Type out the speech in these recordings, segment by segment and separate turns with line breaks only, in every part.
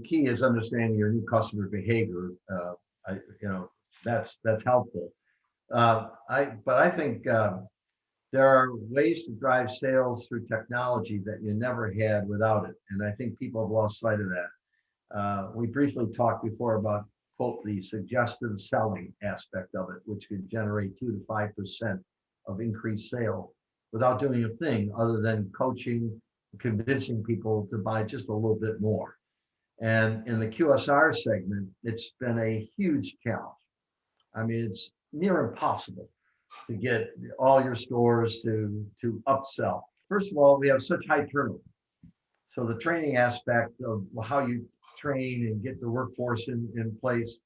key is understanding your new customer behavior. That's helpful. But I think there are ways to drive sales through technology that you never had without it, and I think people have lost sight of that. We briefly talked before about, quote, the suggestive selling aspect of it, which could generate 2 to 5% of increased sale without doing a thing other than coaching, convincing people to buy just a little bit more. And in the QSR segment, it's been a huge challenge. I mean, it's near impossible to get all your stores to upsell. First of all, we have such high turnover. So the training aspect of how you train and get the workforce in place,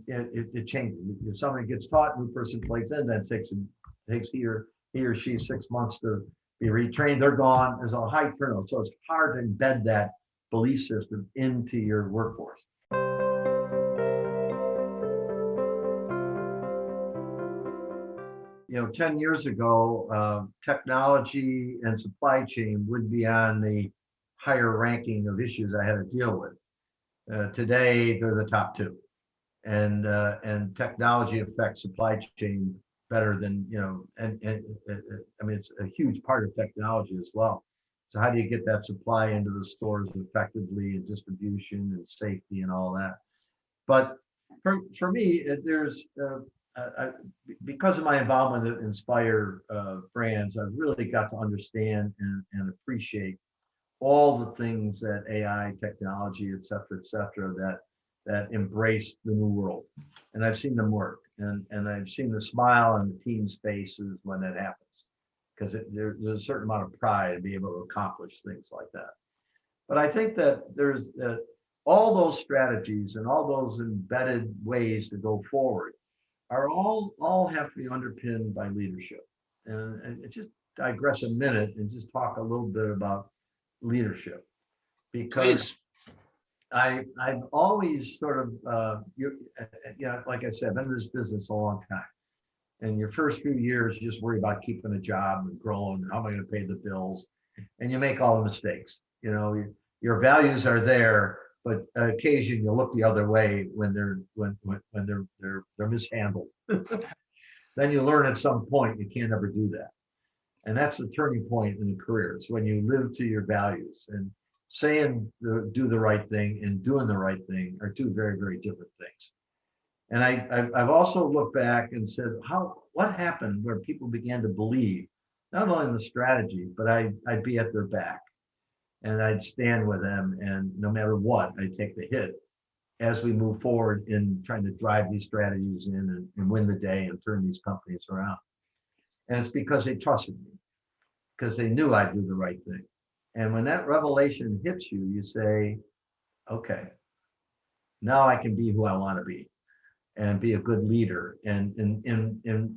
it changes. If somebody gets taught, new person plays in, then takes he or she 6 months to be retrained, they're gone. There's a high turnover. So it's hard to embed that belief system into your workforce. 10 years ago, technology and supply chain would be on the higher ranking of issues I had to deal with. Today, they're the top two. And technology affects supply chain better than, I mean, it's a huge part of technology as well. So how do you get that supply into the stores effectively, and distribution and safety and all that? But for me, there's because of my involvement in Inspire brands, I've really got to understand and appreciate all the things that AI, technology, et cetera, that embrace the new world. And I've seen them work, and I've seen the smile on the team's faces when that happens, because there's a certain amount of pride to be able to accomplish things like that. But I think that there's all those strategies and all those embedded ways to go forward are all have to be underpinned by leadership. And just digress a minute and just talk a little bit about leadership, because I've always sort of, like I said, I've been in this business a long time. And your first few years, you just worry about keeping a job and growing. How am I going to pay the bills? And you make all the mistakes. Your values are there, but on occasion you look the other way when they're mishandled. Then you learn at some point you can't ever do that. And that's the turning point in the career. It's when you live to your values, and saying do the right thing and doing the right thing are two very, very different things. And I've also looked back and said, what happened where people began to believe not only in the strategy, but I'd be at their back and I'd stand with them, and no matter what, I'd take the hit as we move forward in trying to drive these strategies in and win the day and turn these companies around. And it's because they trusted me, because they knew I'd do the right thing. And when that revelation hits you, you say, okay, now I can be who I want to be and be a good leader, and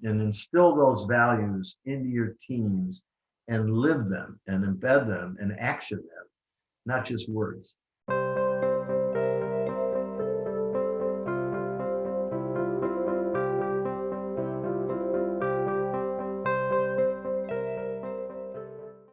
instill those values into your teams and live them and embed them and action them, not just words.